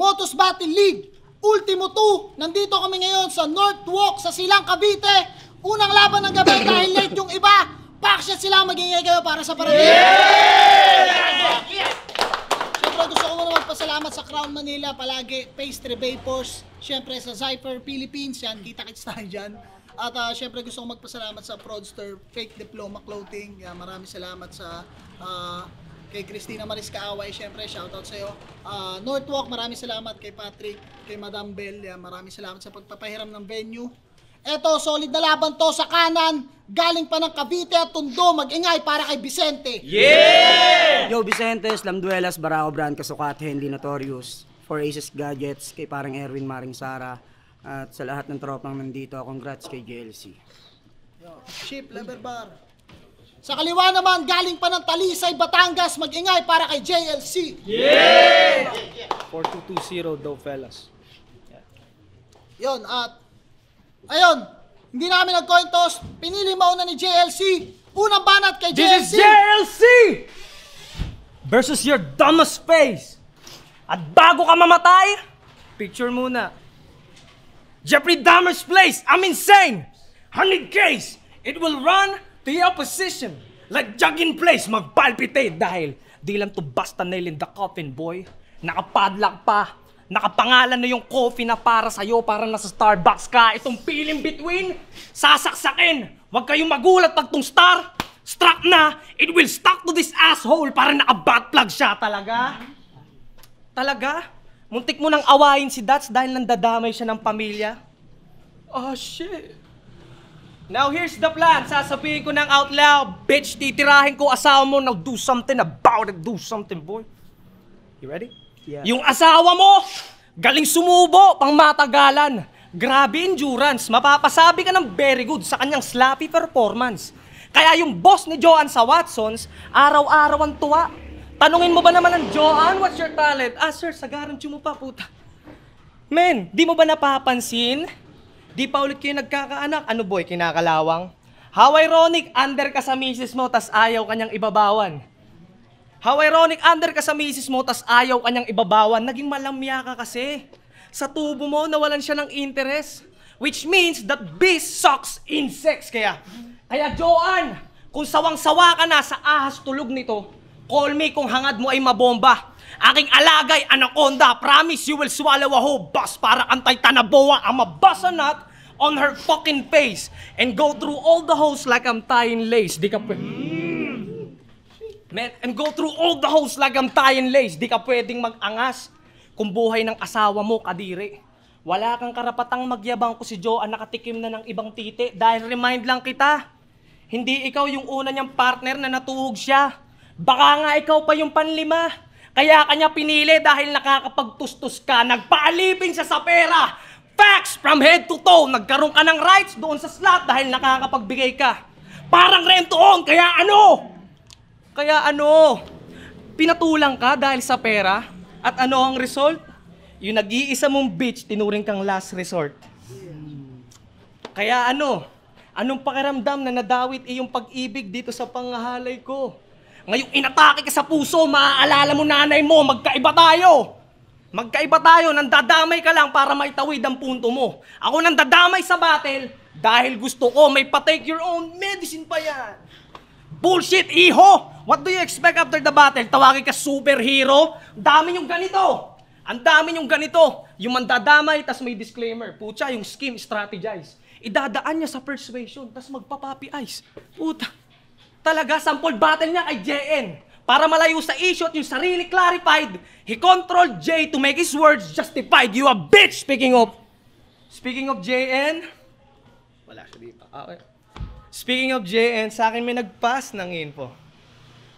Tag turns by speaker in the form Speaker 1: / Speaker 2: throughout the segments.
Speaker 1: Motos Battle League Ultimo 2. Nandito kami ngayon sa North Walk sa Silang, Cavite. Unang laban ng gabi dahil late yung iba. Packshot sila, magingay kayo para sa parade. Siyempre gusto ko muna magpasalamat sa Crown Manila palagi, Pastry Vapors, siyempre sa Zypher Philippines, yan, kita-kits tayo dyan. At siyempre gusto ko magpasalamat sa Fraudster Fake Diploma Clothing. Maraming salamat sa kay Christina Maris Kaaway, syempre shoutout sa iyo. Northwalk, maraming salamat kay Patrick, kay Madam Bell, maraming salamat sa pagpapahiram ng venue. Eto, solid na laban to sa kanan. Galing pa ng Cavite at Tondo, mag-ingay para kay Vicente.
Speaker 2: Yeah! Yo, Vicente, Slam Duelas, Barao Brand, Kasukat, Hendy Notorious, For Aces Gadgets, kay parang Erwin, Maring Sara, at sa lahat ng tropang nandito, congrats kay JLC.
Speaker 1: Yo, Chip, Lever Bar. Sa kaliwa naman, galing pa ng Talisay, Batangas, mag-ingay para kay JLC.
Speaker 3: Yeah! 4220 daw, fellas.
Speaker 1: Yon, at ayun, hindi namin nag-coin toss, pinili mauna ni JLC. Unang banat kay JLC.
Speaker 3: This is JLC versus your dumbest face. At bago ka mamatay, picture muna. Jeffrey Dahmer's place, I'm insane. 100 case, it will run to your position like jogging place, magpalpitate dahil di lang to basta nail in the coffin, boy. Nakapadlock pa, nakapangalan na yung coffee na para sa'yo, para nasa Starbucks ka. Itong feeling between, sasaksakin. Huwag kayong magulat pag tong star struck na, it will stuck to this asshole para naka-butt plug siya. Talaga? Talaga? Muntik mo nang awayin si Dats dahil nandadamay siya ng pamilya? Oh, shit. Now here's the plan. Sasabihin ko ng out loud. Bitch, titirahin ko asawa mo. Now do something about it. Do something, boy. You ready?
Speaker 2: Yeah.
Speaker 3: Yung asawa mo, galing sumubo, pang matagalan. Grabe endurance. Mapapasabi ka ng very good sa kanyang sloppy performance. Kaya yung boss ni Joanne sa Watsons, araw-araw ang tuwa. Tanungin mo ba naman ng Joanne, what's your talent? Ah, sir, sa garanti mo pa, puta. Men, di mo ba napapansin? Di pa ulit kayo nagkakaanak. Ano boy, kinakalawang? How ironic, under ka sa misis mo, tas ayaw kanyang ibabawan. How ironic, under ka sa misis mo, tas ayaw kanyang ibabawan. Naging malamya ka kasi. Sa tubo mo, nawalan siya ng interest. Which means that beast sucks insects. Kaya Joanne, kung sawang-sawa ka na sa ahas tulog nito, call me kung hangad mo ay mabomba. Aking alagay, anaconda, promise you will swallow a whole bus para kantay Tanaboa. I'm a bust a nut on her fucking face and go through all the holes like I'm tying lace. Di ka Man, and go through all the holes like I'm tying lace. Di ka pwedeng mag-angas kung buhay ng asawa mo, kadiri. Wala kang karapatang magyabang ko si Joanne nakatikim na ng ibang titi dahil remind lang kita, hindi ikaw yung una niyang partner na natuhog siya. Baka nga ikaw pa yung panlima. Kaya kanya pinili dahil nakakapagtustos ka, nagpaalipin siya sa pera. Facts from head to toe, nagkaroon ka ng rights doon sa slot dahil nakakapagbigay ka. Parang rent-to-own, kaya ano? Pinatulang ka dahil sa pera? At ano ang result? Yung nag-iisa mong bitch, tinuring kang last resort. Kaya anong pakiramdam na nadawit iyong pag-ibig dito sa pangahalay ko? Ngayong inatake ka sa puso, maaalala mo nanay mo, magkaiba tayo. Magkaiba tayo, nandadamay ka lang para maitawid ang punto mo. Ako nandadamay sa battle dahil gusto ko may pa-take your own medicine pa yan. Bullshit, iho! What do you expect after the battle? Tawagin ka superhero? Dami yung ganito! Ang dami yung ganito! Yung mandadamay, tas may disclaimer. Pucha, yung scheme, strategize. Idadaan niya sa persuasion, tas magpapapi ice. Puta. Talaga, sample battle niya kay JN. Para malayo sa issue at yung sarili clarified, he controlled J to make his words justified. You a bitch! Speaking of JN, wala siya dito. Okay. Speaking of JN, sa akin may nag-pass ng info.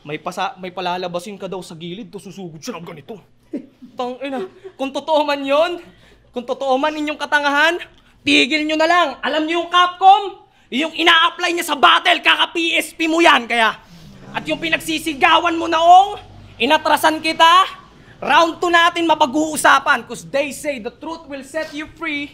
Speaker 3: May palalabasin ka daw sa gilid, to susugod siya ng ganito. Tangina. Kung totoo man yun, kung totoo man inyong katangahan, tigil nyo na lang. Alam nyo yung Capcom? Yung ina-apply niya sa battle, kaka-PSP mo yan. Kaya, at yung pinagsisigawan mo naong, inatrasan kita, round 2 natin mapag-uusapan. Cause they say the truth will set you free.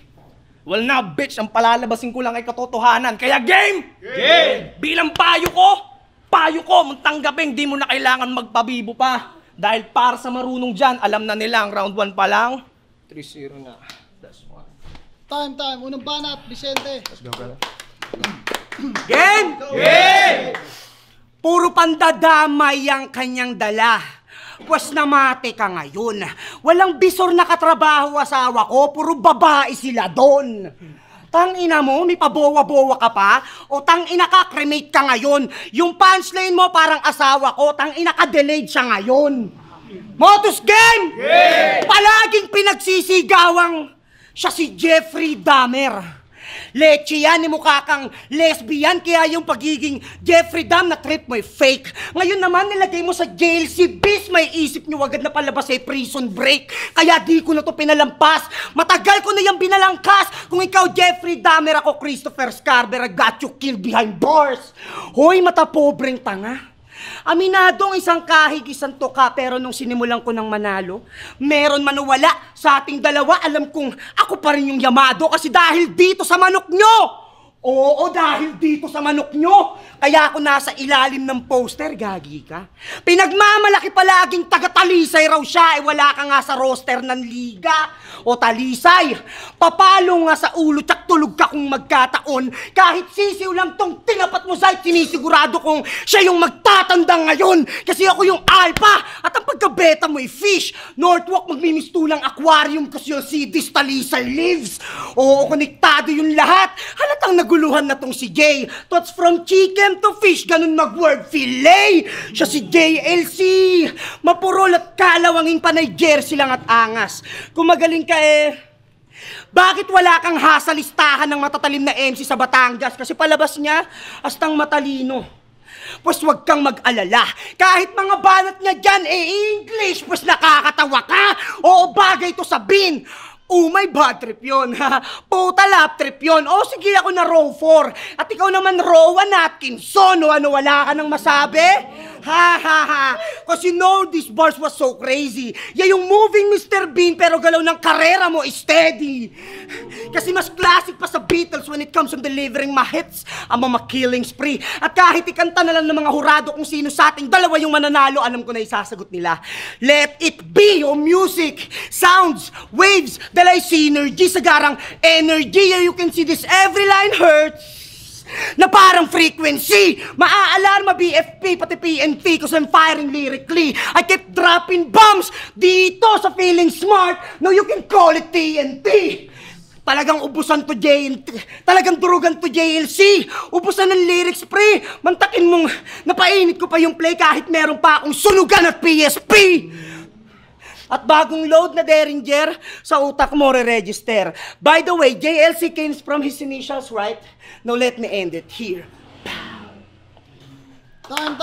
Speaker 3: Well now, bitch, ang palalabasin ko lang ay katotohanan. Kaya game! Game! Bilang payo ko, mong tanggapin, di mo na kailangan magpabibo pa. Dahil para sa marunong dyan, alam na nila ang round 1 pa lang. 3-0 na. That's one.
Speaker 1: Time. Unang banat, Vicente.
Speaker 3: Let's go, brother.
Speaker 2: Game! Game! Puro pandadamay ang kanyang dala. Pwes namate ka ngayon. Walang bisor na katrabaho asawa ko, puro babae sila doon. Tangina mo, may pabowa-bowa ka pa? O tangina ka, cremate ka ngayon? Yung punchline mo parang asawa ko, tangina ka, delayed siya ngayon. Motus Game! Yeah! Palaging pinagsisigawang siya si Jeffrey Dahmer. Leche yan, ni mukha kang lesbian, kaya yung pagiging Jeffrey Dahmer na trip mo'y fake. Ngayon naman nilagay mo sa jail si Bis, may isip nyo agad na palabas ay prison break. Kaya di ko na to pinalampas. Matagal ko na yung binalangkas. Kung ikaw Jeffrey Dahmer, ako Christopher Scarver, I got you killed behind bars. Hoy, mata pobreng tanga. Aminadong isang kahig, isang tuka, pero nung sinimulan ko ng manalo, meron man o wala, sa ating dalawa, alam kong ako pa rin yung yamado kasi dahil dito sa manok nyo! Oo, dahil dito sa manok nyo! Kaya ako nasa ilalim ng poster, gagi ka. Pinagmamalaki palaging taga-Talisay raw siya, wala ka nga sa roster ng liga. O Talisay, papalo nga sa ulo tsak tulog ka kung magkataon. Kahit sisiw lang tong tinapat mo sa'y sinisigurado kong siya yung magtatanda ngayon. Kasi ako yung alpha at ang pagkabeta mo'y fish. Northwalk magmimistulang aquarium kasi you'll see this Talisay lives. Oo, konektado yung lahat. Halatang naguluhan na tong si Jay. Thoughts from chicken to fish, ganun mag-word fillet. Siya si JLC. Mapurol at kalawanging panay jersey lang at angas. Kung magaling ka bakit wala kang hasalistahan ng matatalim na MC sa Batangas? Kasi palabas niya, astang matalino. Pues wag kang mag-alala. Kahit mga banat niya dyan, English, pues nakakatawa ka. Oo, bagay to sabihin. May bad trip yun. Puta lap trip yun. O sige, ako na row 4. At ikaw naman row 1 Atkinson. O ano, wala ka nang masabi? Ha. Cause you know these bars was so crazy. Yeah, yung moving Mr. Bean pero galaw ng karera mo is steady. Kasi mas classic pa sa Beatles when it comes on delivering my hits. Ang mga killing spree. At kahit ikanta na lang ng mga hurado kung sino sa ating dalawa yung mananalo, alam ko na isasagot nila. Let it be o music, sounds, waves, dalay synergy sa garang energy. You can see this every line hurts na parang frequency. Maaalarma BFP pati PNP cause I'm firing lyrically. I keep dropping bombs dito sa feeling smart. Now you can call it TNT. Talagang ubusan to talagang durugan to JLC. Ubusan ng lyrics pre. Mantakin mong napainit ko pa yung play kahit meron pa akong sunugan at PSP. At bagong load na Derringer sa utak mo re-register. By the way, JLC came from his initials, right? Now let me end it here.
Speaker 1: Time.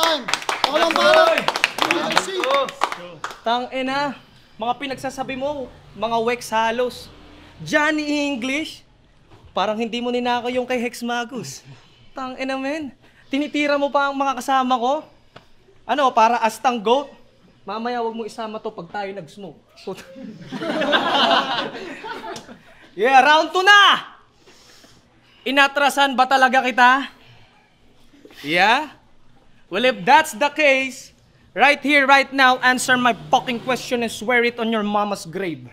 Speaker 1: Ako lang banat. JLC.
Speaker 3: Tangina, mga pinagsasabi mo, mga Wex halos. Johnny English, parang hindi mo ninako yung kay Hex Magus. Tangina men, tinitira mo pa ang mga kasama ko? Ano, para astang goat? Mamaya wag mo isama to pag tayo nag-smoke. Yeah, round 2 na! Inatrasan ba talaga kita? Yeah? Well, if that's the case, right here, right now, answer my fucking question and swear it on your mama's grave.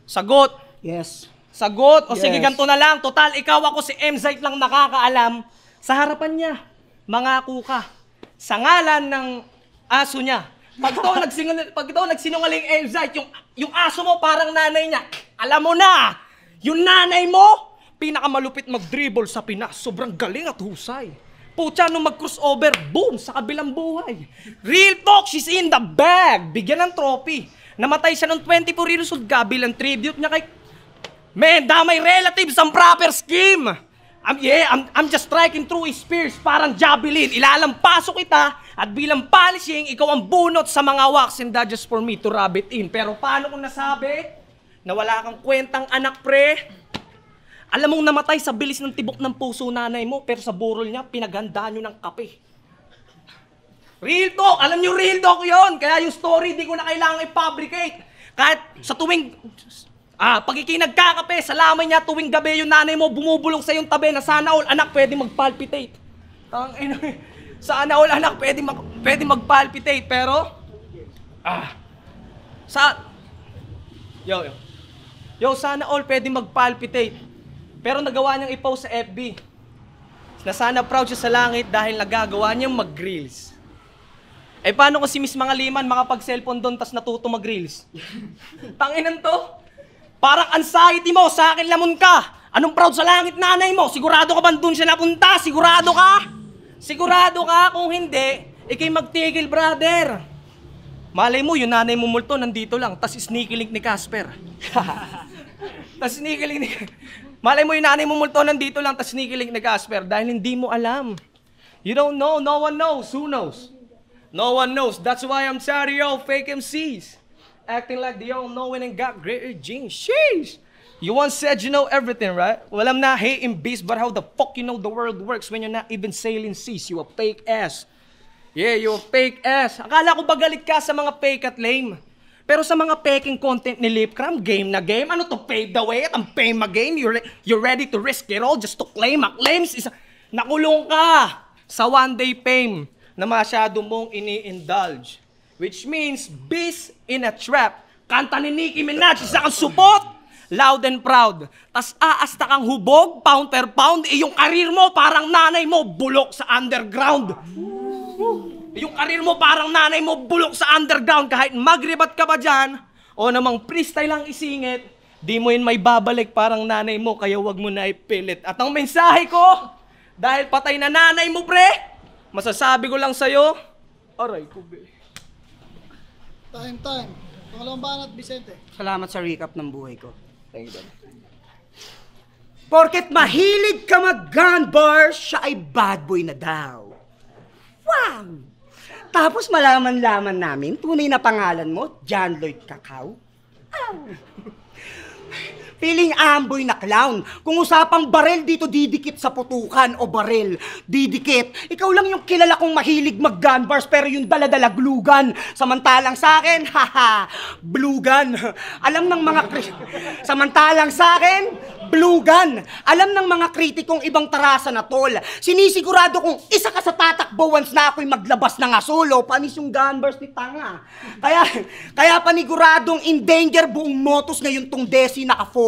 Speaker 3: Sagot!
Speaker 2: Yes.
Speaker 3: Sagot! O
Speaker 2: Yes.
Speaker 3: sige, ganito na lang. Total, ikaw ako si M-Zite lang nakakaalam. Sa harapan niya, mangako ka. sa ngalan ng aso niya. Pag ito nagsinungaling Elzite, yung aso mo parang nanay niya. Alam mo na, yung nanay mo, pinakamalupit mag-dribble sa Pinas. Sobrang galing at husay. Pucha, nung mag-crossover, boom, sa kabilang buhay. Real talk, she's in the bag. Bigyan ng trophy. Namatay siya noong 24 years old, bilang tribute niya kay... Man, damay relatives ang proper scheme. I'm just striking through his spears, parang javelin. Ilalampaso kita at bilang polishing, ikaw ang bunot sa mga wax and that just for me to rub it in. Pero paano kung nasabi na wala kang kwentang anak, pre? Alam mong namatay sa bilis ng tibok ng puso nanay mo, pero sa burol niya, pinaghandaan nyo ng kape. Real talk! Alam nyo, real talk yon. Kaya yung story, di ko na kailangan i-fabricate. Kahit sa tuwing... pag ikinagkakape, salaman niya tuwing gabi yung nanay mo, bumubulong sa yung tabi na sana all anak pwede mag-palpitate. Sana all anak pwede mag-palpitate, pero... sana all pwede mag-palpitate. Pero nagawa niyang i-post sa FB na sana proud siya sa langit dahil nagagawa niyang mag-reels. Eh paano kung si Miss Mga Liman makapag-cellphone doon tas natuto mag-reels? Tanginan to. Parang anxiety mo, sa akin lamon ka. Anong proud sa langit nanay mo? Sigurado ka ba doon siya napunta? Sigurado ka? Sigurado ka? Kung hindi, ikay magtigil, brother. Malay mo, yung nanay mo multo nandito lang, tas sneaky link ni Casper. Tas sneaky link ni... Malay mo yung nanay mo multo nandito lang, tas sneaky link ni Casper dahil hindi mo alam. You don't know, no one knows. Who knows? No one knows. That's why I'm tired of y'all fake MCs. Acting like they all know and got greater genes. Sheesh! You once said you know everything, right? Well, I'm not hating beast, but how the fuck you know the world works when you're not even sailing seas? You a fake ass. Yeah, you a fake ass. Akala ko ba galit ka sa mga fake at lame? Pero sa mga peking content ni Lipcram, game na game. Ano to, pave the way at ang fame again? You're ready to risk it all just to claim acclaims? Nakulong ka sa one-day fame na masyado mong ini-indulge. Which means, beast in a trap. Kanta ni Nicki Minaj, isa kang supot, loud and proud. Tas aasta kang hubog, pound per pound, yung karir mo parang nanay mo, bulok sa underground. Yung karir mo parang nanay mo, bulok sa underground. Kahit magribat ka ba dyan, o namang freestyle lang isingit, di mo yun may babalik parang nanay mo, kaya wag mo na ipilit. At ang mensahe ko, dahil patay na nanay mo, pre, masasabi ko lang sa'yo, aray ko, be.
Speaker 1: Time. Pangalawang banat, Vicente.
Speaker 2: Salamat sa recap ng buhay ko.
Speaker 3: Thank you,
Speaker 2: Porket mahilig ka mag-gun bar, siya ay bad boy na daw. Wow! Tapos malaman-laman namin, tunay na pangalan mo, John Lloyd Cacao. Feeling amboy na clown. Kung usapang barel dito didikit sa putukan o barel, didikit. Ikaw lang yung kilala kong mahilig mag-gun bars pero yung dala-dala glugan. Samantalang sa akin, haha, blugan. Samantalang sa akin, blugan. Alam ng mga kritikong ibang tarasa na tol. Sinisigurado kung isa ka sa tatakbo once na ako'y maglabas ng asolo, panis yung gun bars ni tanga. Kaya paniguradong in danger buong motos ngayon tong Desi nakafocus.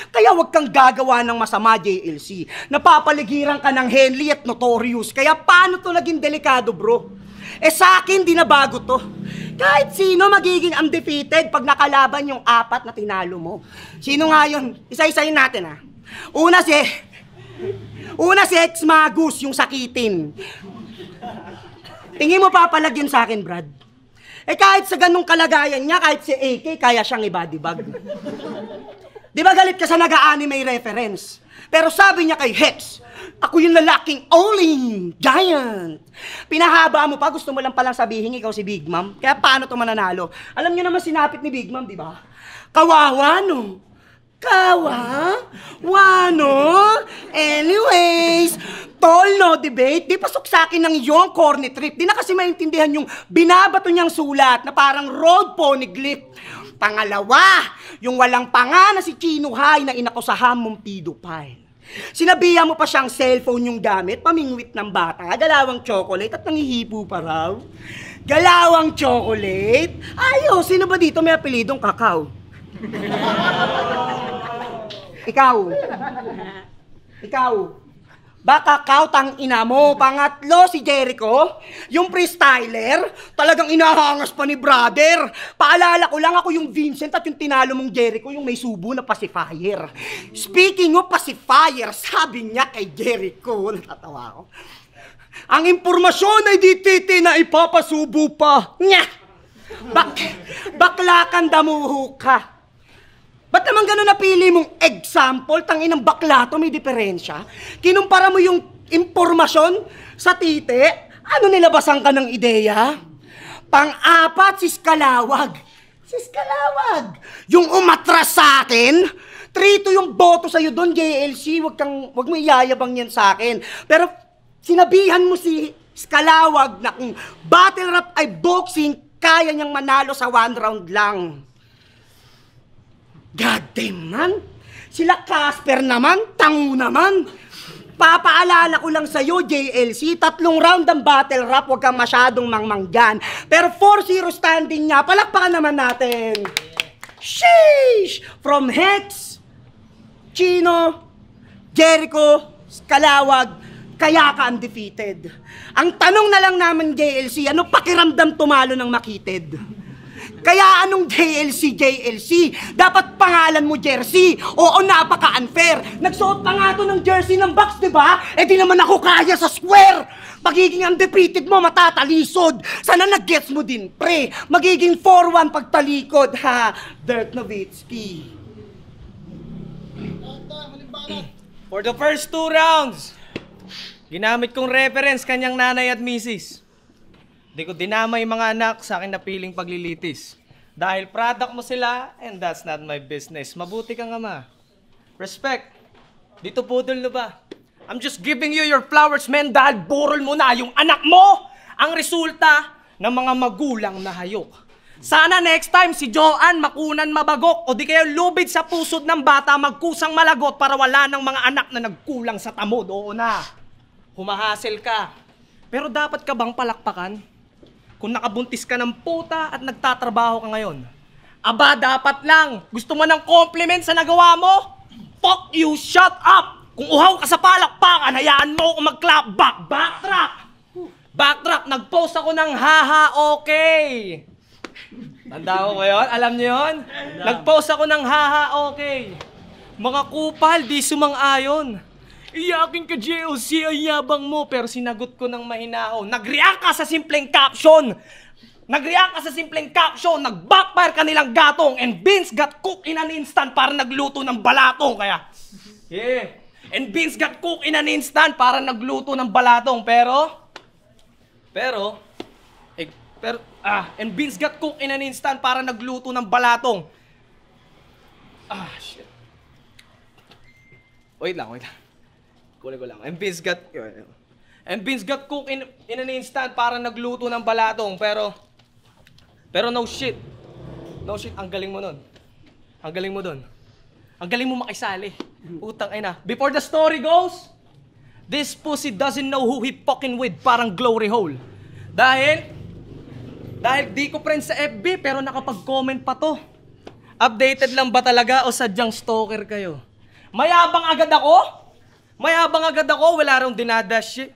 Speaker 2: Kaya wag kang gagawa ng masama, JLC. Napapaligiran ka ng Henley at Notorious. Kaya paano to naging delikado, bro? Sa akin, di na bago to. Kahit sino magiging undefeated pag nakalaban yung 4 na tinalo mo. Sino nga yun? Isa-isayin natin, ha? Una si Ex-Magus, yung sakitin. Tingin mo papalagyan sa akin, Brad? Kahit sa ganung kalagayan niya, kahit si AK, kaya siyang ibadibag. Di ba galit ka sa nag-a-anime reference? Pero sabi niya kay Hex, ako yung lalaking Olin Giant. Pinahaba mo pa, gusto mo lang palang sabihin ikaw si Big Mom. Kaya paano to mananalo? Alam niyo naman sinapit ni Big Mom, di ba? Kawawa, no? Wano? Anyways, tol, no debate. Di pasok sa akin ng iyong corny trip. Di na kasi maintindihan yung binabato niyang sulat na parang road poneglyph. Pangalawa, yung walang panga na si Chino High na inakusahan mong pedophile. Sinabihan mo pa siyang cellphone yung gamit, pamingwit ng bata, galawang chocolate at nangihipo pa raw. Galawang chocolate? Ayo, sino ba dito may apelidong Cacao? Ikaw. Baka kautang ina mo. Pangatlo, si Jericho, yung freestyler, talagang inahangas pa ni brother. Paalala ko lang, ako yung Vincent at yung tinalo mong Jericho, yung may subo na pacifier. Speaking of pacifier, sabi niya kay Jericho, natatawa ako, ang impormasyon ay di titi na ipapasubo pa. Nya! Bakla kang damuho ka. Ba't naman gano'n napili mong example? Tangin ng bakla to, may diferensya. Kinumpara mo yung impormasyon sa tite, ano nilabasan ka ng ideya? Pang-apat, si Skalawag. Si Skalawag. Yung umatras sa akin, 3-2 yung boto sa'yo doon, JLC. Wag mo iyayabang yan sa akin. Pero sinabihan mo si Skalawag na kung battle rap ay boxing, kaya niyang manalo sa 1 round lang. God damn man! Sila Casper naman, tango naman. Papaalala ko lang sa'yo, JLC, 3 round ang battle rap, huwag kang masyadong mangmanggan. Pero 4-0 standing niya, palakpakan naman natin. Sheesh! From Hex, Chino, Jericho, Skalawag, kaya ka undefeated. Ang tanong na lang naman, JLC, ano pakiramdam tumalo ng makitid? Kaya anong JLC? Dapat pangalan mo jersey. Oo, napaka-unfair. Nagsuot pa nga to ng jersey ng Bucks, di ba? Eh di naman ako kaya sa square. Pagiging undefeated mo, matatalisod. Sana nag-gets mo din, pre. Magiging 4-1 pagtalikod, ha? Dirk Nowitzki.
Speaker 3: For the first 2 rounds, ginamit kong reference kanyang nanay at misis. Di ko dinamay mga anak sa akin na piling paglilitis. Dahil product mo sila, and that's not my business. Mabuti kang ama. Respect. Dito pudol na ba? I'm just giving you your flowers, man, dahil burol mo na yung anak mo ang resulta ng mga magulang na hayok. Sana next time si Joanne makunan mabagok o di kayo lubid sa pusod ng bata magkusang malagot para wala ng mga anak na nagkulang sa tamod. Oo na. Humahasil ka. Pero dapat ka bang palakpakan? Kung nakabuntis ka ng puta at nagtatrabaho ka ngayon. Aba, dapat lang. Gusto mo ng compliment sa nagawa mo? Fuck you, shut up! Kung uhaw ka sa palakpakan, hayaan mo kung mag-clap back. Backtrack, nag-post ako ng haha okay. Tanda ko yun? Alam niyo yun? Nag-post ako ng haha okay. Mga kupal, di sumang-ayon. Iyakin ka, JLC, ay yabang mo. Pero sinagot ko ng mahinahon. Nag-react ka sa simpleng caption. Nag-backfire ka nilang gatong. And Vince got cooked in an instant para nagluto ng balatong. Kaya, yeah. And Vince got cooked in an instant para nagluto ng balatong. And Vince got cooked in an instant para nagluto ng balatong. Ah, shit. Wait lang. Kunin ko lang. And Vince got cooked in an instant para nagluto ng balatong. Pero no shit. No shit, ang galing mo nun. Ang galing mo dun. Ang galing mo makisali. Utang ay na. Before the story goes, this pussy doesn't know who he fucking with. Parang glory hole. Dahil di ko friend sa FB pero nakapag-comment pa to. Updated lang ba talaga o sadyang stalker kayo? Mayabang agad ako, wala rong dinadash shit.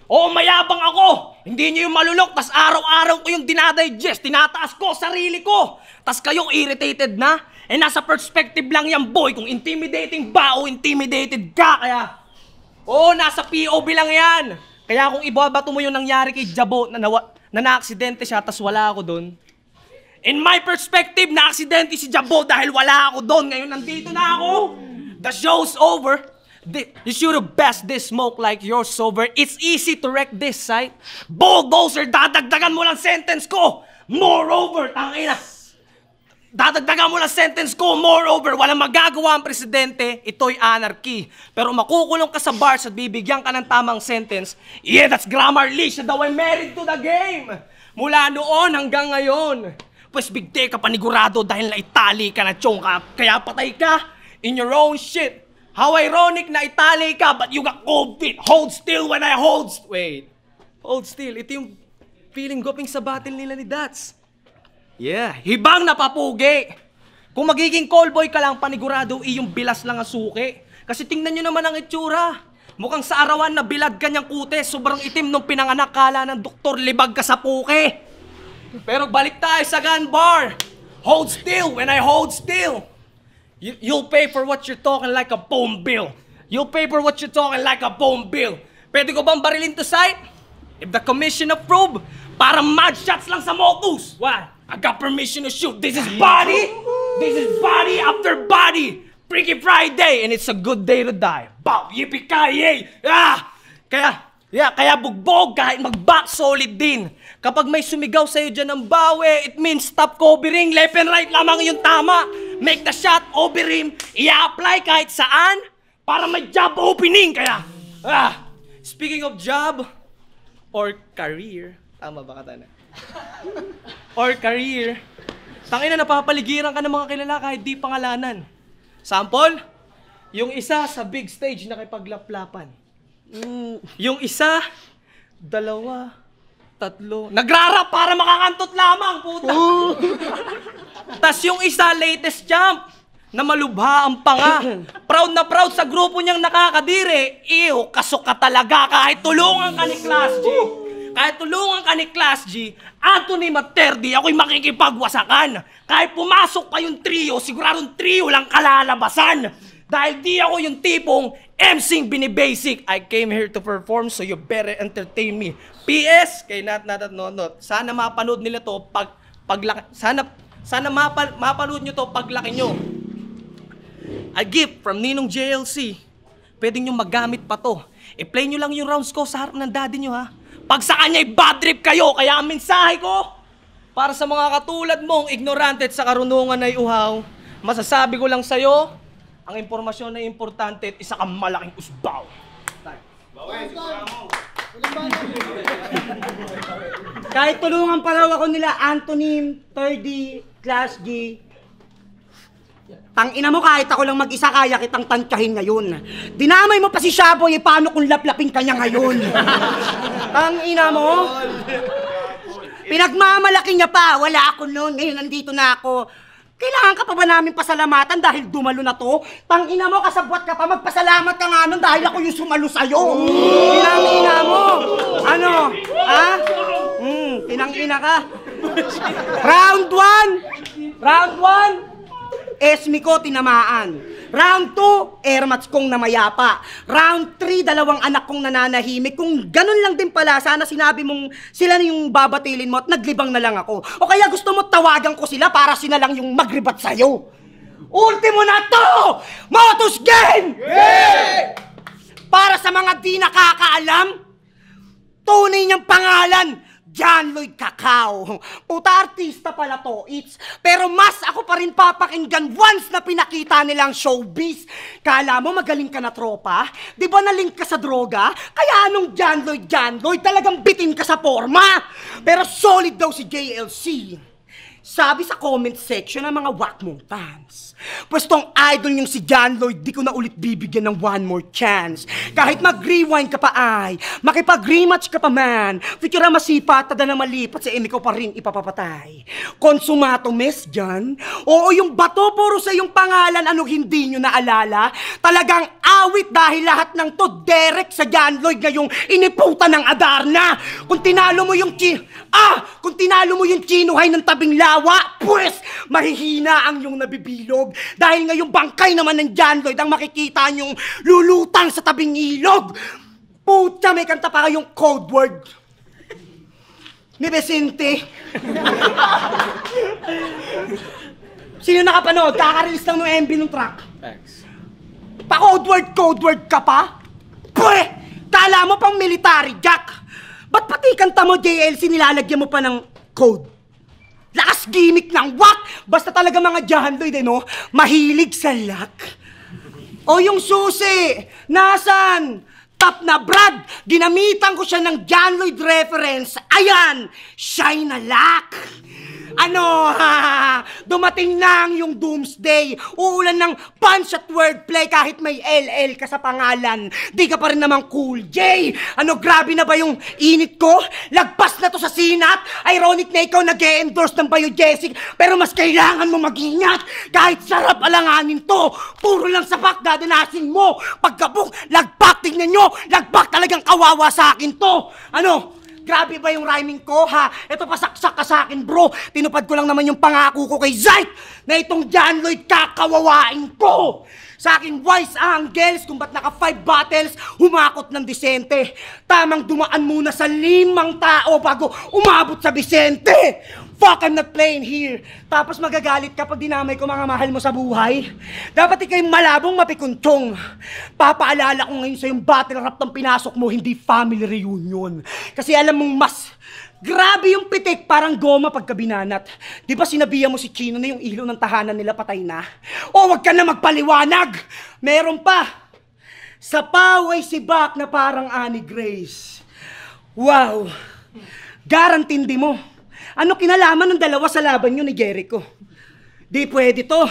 Speaker 3: Oo, mayabang ako! Hindi nyo yung malulok, tas araw-araw ko yung dinadigest, tinataas ko, sarili ko! Tas kayo irritated na? Eh nasa perspective lang yan, boy, kung intimidating ba o intimidated ka, kaya... Oo, nasa POV lang yan! Kaya kung ibabato mo yung nangyari kay Jabo na na-aksidente siya, tas wala ako doon. In my perspective, na-aksidente si Jabo dahil wala ako doon. Ngayon nandito na ako! The show's over! You should have best this smoke like you're sober. It's easy to wreck this site. Bulldozer, dadagdagan mo lang sentence ko. Moreover, tangina. Dadagdagan mo lang sentence ko. Moreover, walang magagawa ang presidente. Ito'y anarchy. Pero makukulong ka sa bars at bibigyan ka ng tamang sentence. Yeah, that's Grammarly. Siya daw ay married to the game. Mula noon hanggang ngayon. Pues bigte ka panigurado dahil naitali ka na chong ka. Kaya patay ka in your own shit. How ironic na itali ka, but you got cold feet. Hold still when I hold... Wait. Hold still. Ito yung feeling goping sa battle nila ni Dats. Yeah. Hibang napapugi. Kung magiging callboy ka lang, panigurado, iyong bilas lang ang suki. Kasi tingnan nyo naman ang itsura. Mukhang sa arawan na bilad kanyang kute, sobrang itim nung pinanganak, kala ng doktor libag ka sa puke. Pero balik tayo sa gun bar. Hold still when I hold still. You'll pay for what you're talking like a phone bill. You'll pay for what you're talking like a phone bill. Pwede ko bang barilin to sight? If the commission approve, para mad shots lang sa motus. What? I got permission to shoot. This is body. This is body after body. Freaky Friday, and it's a good day to die. Bow, yippee-ki-yay! Ah! Kaya bugbog kahit mag-back solid din. Kapag may sumigaw sa'yo dyan ng bawi, it means stop covering, left and right lamang yung tama. Make the shot, over him, i-apply kahit saan para may job opening. Kaya, speaking of job or career, tama ba katana? Or career, tangina napapaligiran ka ng mga kilala kahit di pangalanan. Sample, yung isa sa big stage nakipaglaplapan. Yung isa, 2, 3, nagrarap para makakantot lamang, puta. Tas yung isa, latest jump, na malubha ang panga. Proud na proud sa grupo niyang nakakadiri. Ew, kasok ka talaga kahit tulungan ka ni Class G. Kahit tulungan ka ni Class G, Anthony Materdi, ako'y makikipagwasakan. Kahit pumasok pa yung trio, siguradong trio lang kalalabasan. Dahil di ako yung tipong MCing binibasic. I came here to perform, so you better entertain me. PS, kay not, sana mapanood nila to paglaki. Sana mapanood nyo to paglaki nyo. A gift from Ninong JLC. Pwede nyo magamit pa to. I-play nyo lang yung rounds ko sa harap ng daddy nyo, ha. Pag sa kanya'y bad trip kayo, kaya ang mensahe ko, para sa mga katulad mong ignorante at sa karunungan ay uhaw, masasabi ko lang sa'yo, ang impormasyon na importante at isa kang malaking usbaw.
Speaker 2: Kahit tulungan pa raw ako nila Anthony, 3D, Class G. Tangina mo, kahit ako lang mag-isa kaya kitang tantyahin ngayon. Dinamay mo pa si Shaboy, paano kung laplapin kanya ngayon? Tangina mo? Pinagmamalaki niya pa, wala ako noon, ngayon nandito na ako. Kailangan ka pa ba namin pasalamatan dahil dumalo na to? Tangina mo, kasabwat ka pa, magpasalamat ka nga nun dahil ako yung sumalo sa'yo. Pinangina mo. Ano? Ha? Pinangina ka. Round 1! Round 1! Esmi ko tinamaan. Round 2, airmats kong namayapa. Round 3, 2 anak kong nananahimik. Kung ganun lang din pala, sana sinabi mong sila na yung babatilin mo at naglibang na lang ako. O kaya gusto mo tawagan ko sila para sila lang yung magribat sa'yo. Ultimo na to! Motus Game! Yeah! Para sa mga di nakakaalam, tunay niyang pangalan, John Lloyd Cacao. Puta, artista pala to, pero mas ako pa rin papakinggan once na pinakita nilang showbiz. Kala mo magaling ka na tropa? Di ba nalink ka sa droga? Kaya anong John Lloyd, talagang bitin ka sa forma. Pero solid daw si JLC. Sabi sa comment section ng mga whack mong fans. Pwestong idol yung si John Lloyd, di ko na ulit bibigyan ng one more chance. Kahit mag-rewind ka pa ay, makipag-rematch ka pa man, future masipat, tada na malipat, sa ikaw pa rin ipapapatay. Konsumato mes dyan? Oo, yung bato, puro sa yung pangalan, ano hindi nyo naalala? Talagang awit dahil lahat ng to, Derek sa John Lloyd ngayong iniputan ng Adarna. Kung tinalo mo yung chinuhay ng tabing lawa, pues, mahihina ang yung nabibilog. Dahil ngayong bangkay naman ng John Lloyd ang makikita nyong lulutang sa tabing ilog. Puta, may kanta pa kayong code word ni Vicente. Sino nakapanood? Kaka-release lang ng MV ng track.
Speaker 3: Thanks.
Speaker 2: Pa-code word ka pa? Pwe! Kala mo pang military jack. Ba't pati kanta mo JLC nilalagyan mo pa ng code? Lakas gimmick ng wak! Basta talaga mga John Lloyd, no? Mahilig sa luck. O yung susi, nasan? Top na Brad, ginamitan ko siya ng John Lloyd reference. Ayan, shine na luck. Ano, dumating na yung doomsday. Uulan ng punch at wordplay kahit may LL ka sa pangalan. Di ka pa rin naman cool, J. Ano, grabe na ba yung init ko? Lagpas na to sa sinat. Ironic na ikaw nag-e-endorse ng biogesic, pero mas kailangan mo mag-ingat. Kahit sarap alanganin to, puro lang sapak dadanasin mo. Pagkabuk, lagpak, tingnan nyo, lagpak talagang kawawa sa akin to. Ano? Grabe ba yung rhyming ko, ha? Ito pasaksak ka sa akin, bro. Tinupad ko lang naman yung pangako ko kay Zayt na itong John Lloyd kakawawain ko. Sa akin, wise angels, kung ba't naka 5 bottles, humakot ng disente. Tamang dumaan muna sa 5 tao bago umabot sa Vicente. Fuck, I'm not playing here. Tapos magagalit ka pag dinamay ko mga mahal mo sa buhay. Dapat ikaw'y malabong mapikuntsong. Papaalala ko ngayon sa yung battle rap ng pinasok mo, hindi family reunion. Kasi alam mong mas grabe yung pitik, parang goma pagka binanat. Di ba sinabihan mo si Chino na yung ilaw ng tahanan nila patay na? O wag ka na magpaliwanag! Meron pa! Sa paway si Bak na parang Annie Grace. Wow! Garantindi mo. Ano kinalaman ng dalawa sa laban nyo ni Jericho? Di pwede to.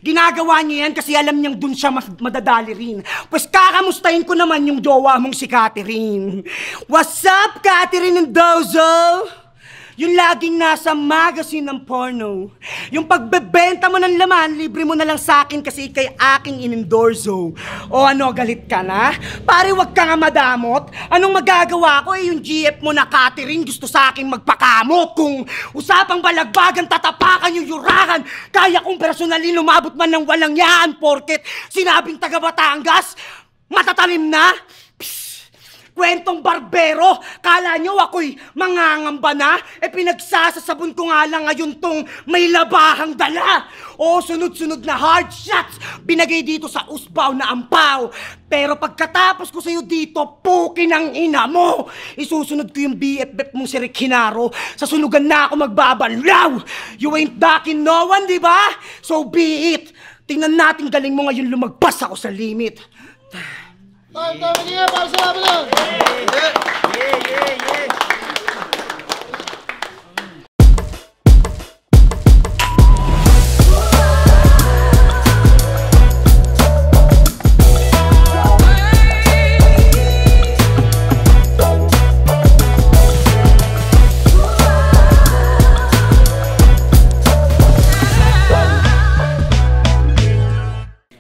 Speaker 2: Ginagawa niya yan kasi alam niyang dun siya madadali rin. Pues kakamustahin ko naman yung jowa mong si Catherine. What's up, Catherine and Dozo? Yung laging nasa magazine ng porno. Yung pagbebenta mo ng laman, libre mo na lang sa akin kasi ikay aking in-endorso. O ano, galit ka na? Pare, wag ka nga madamot. Anong magagawa ko yung GF mo na Catherine gusto sa akin magpakamot. Kung usapang balagbagan, tatapakan yung yurakan. Kaya kong personalin lumabot man ng walang yaan porket sinabing taga Batangas, matatalim na. Kwentong barbero, kala nyo ako'y mangangamba na? Pinagsasasabon ko nga lang ngayon tong may labahang dala. O sunod-sunod na hard shots, binagay dito sa usbaw na ampaw. Pero pagkatapos ko sa'yo dito, pukin ang ina mo. Isusunod ko yung BFF mong si Rick Hinaro. Sa sunugan na ako magbabanlaw. You ain't ducking no one, di ba? So be it. Tingnan natin galing mo ngayon lumagpas ako sa limit.
Speaker 1: Time, magiging para sa laban nun!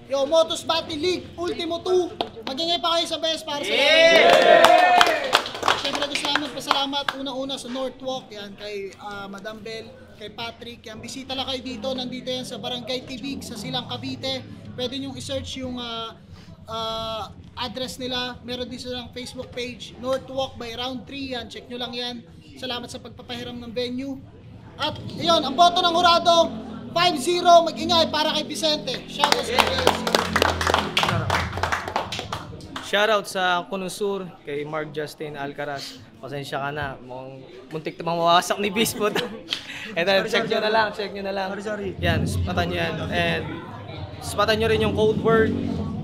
Speaker 1: Yo, Motos Battle League, Ultimo 2. Magingay pa kayo sa best para sa laban. Siyempre gusto namin pasalamat unang-una sa Northwalk, yan, kay Madam Bell, kay Patrick. Yan, bisita lang kayo dito, nandito yan sa Barangay Tibig, sa Silang Cavite. Pwede nyo i-search yung address nila. Meron din silang Facebook page, Northwalk by Round 3, yan, check nyo lang yan. Salamat sa pagpapahiram ng venue. At yun, ang boto ng hurado, 5-0, mag-ingay para kay Vicente. Shoutouts kay KFC.
Speaker 3: Shoutout sa Kunusur, kay Mark Justin Alcaraz. Pasensya ka na, muntik na mawawasak ni Bispo. Ito, check nyo na lang. Sorry. Yan, spatan nyo yan. And spatan nyo rin yung code word,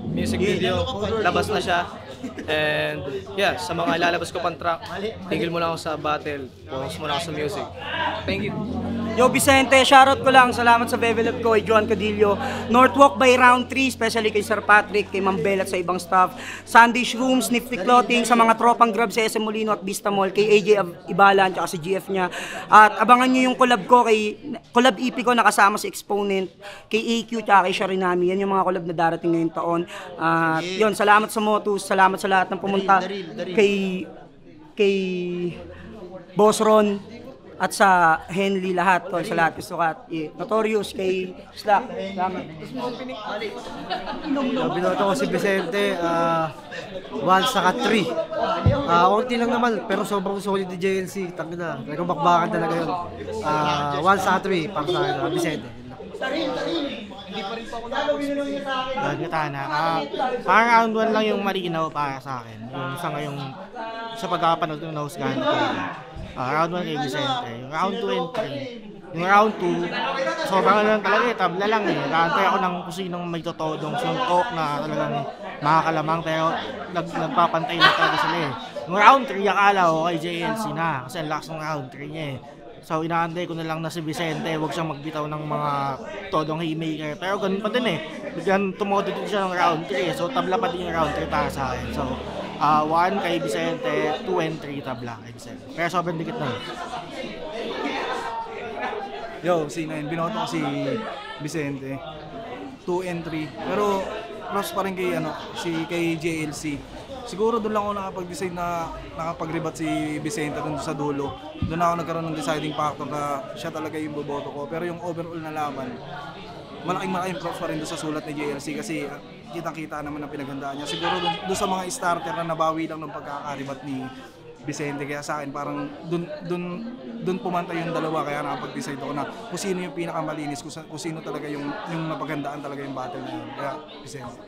Speaker 3: music video, labas na siya. And yeah, sa mga ilalabas ko pang track, tigil mo lang ako sa battle, focus mo lang ako sa music. Thank you.
Speaker 2: Yo Vicente, shoutout ko lang. Salamat sa develop ko kay Joan Cadillo. Northwalk by Round 3, especially kay Sir Patrick, kay Ma'am Bell at sa ibang staff. Sunday Shrooms, Nifty Clothing, sa mga tropang grab sa SM Molino at Vista Mall, kay AJ Ibalan, at si GF niya. At abangan nyo yung collab ko, collab EP ko nakasama si Exponent, kay AQ, at kay Sharinami. Yan yung mga collab na darating ngayong taon. Yun, salamat sa Motus, salamat sa lahat ng pumunta. Kay Boss Ron, at sa Henley lahat, tol, sa lahat sukat. Notorious kay Slack. Salamat.
Speaker 4: Binoto ko si Vicente, 1 saka 3. Unti lang naman, pero sobrang solid ni JLC. Tangina, talagang bakbakan talaga yun. 1 saka 3, para sa akin, Vicente.
Speaker 5: Katana. Parang round 1 lang yung malinaw para sa akin. Yung sa ngayong sa pagkakapanood ng nahusgahan ko. Round 1 kay Vicente. Yung round 2 and 3. Yung round 2, sobrang lang talaga tabla lang eh. Nakaantay ako ng kusinong may totodong suntok na talagang makakalamang pero nagpapantay na talaga sila eh. Yung round 3, akala ko kay JLC na kasi ang lakas ng round 3 niya eh. So inaantay ko na lang na si Vicente, wag siyang magbitaw ng mga todong haymaker. Pero ganun pa din eh. Bigyan tumodo din siya ng round 3. So tabla pa din yung round 3 para sa akin. So 1 kay Vicente, 2 and 3 tabla kay Vicente. Pero sobrang dikit na.
Speaker 6: Yo, C9, binoto ko si Vicente. 2 and 3. Pero props pa rin kay kay JLC. Siguro doon lang ako nakapag-decide na nakapag-rebat si Vicente doon sa dulo. Doon ako nagkaroon ng deciding factor na siya talaga yung boboto ko. Pero yung overall na laban, malaking props pa rin doon sa sulat ni JLC kasi kitang-kita naman ang pinaghandaan niya. Siguro doon sa mga starter na nabawi lang ng pagkakaribat ni Vicente, kaya sa akin parang doon pumantay yung dalawa, kaya nakapag-decide ako na kung sino yung pinakamalinis, kung sino talaga yung napagandaan talaga yung battle na yun. Kaya Vicente.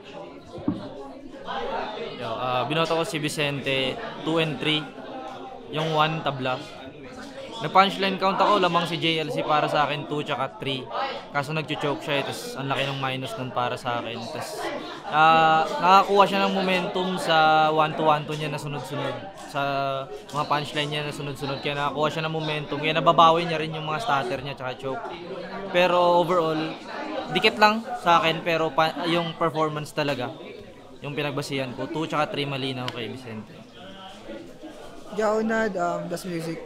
Speaker 7: Binoto ko si Vicente 2 and 3, yung 1 tabla. Nag-punchline count ako, lamang si JLC para sa akin 2 tsaka 3. Kaso nag-choke siya, tapos ang laki ng minus nun para sa akin. Tapos nakakuha siya ng momentum sa 1-2-1-2 niya na sunod-sunod. Sa mga punchline niya na sunod-sunod, kaya nakakuha siya ng momentum. Kaya nababawi niya rin yung mga starter niya tsaka choke. Pero overall, dikit lang sa akin, pero yung performance talaga, yung pinagbasihan ko, 2 tsaka 3 malinaw kay Vicente.
Speaker 8: Jaunad, Das Music.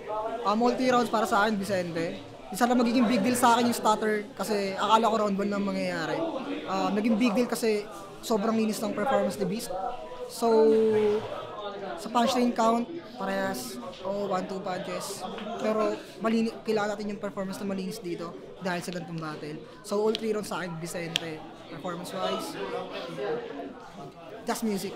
Speaker 8: Multi-rounds para sa akin, Vicente. Isa na magiging big deal sa akin yung stutter kasi akala ko round 1 lang mangyayari. Naging big deal kasi sobrang linis ng performance ni Beast. So, sa punchline count, parehas. 1-2 punches. Pero kailangan natin yung performance na malinis dito dahil sa ganitong battle. So, all 3 rounds sa akin, Vicente. Performance-wise, Das Music.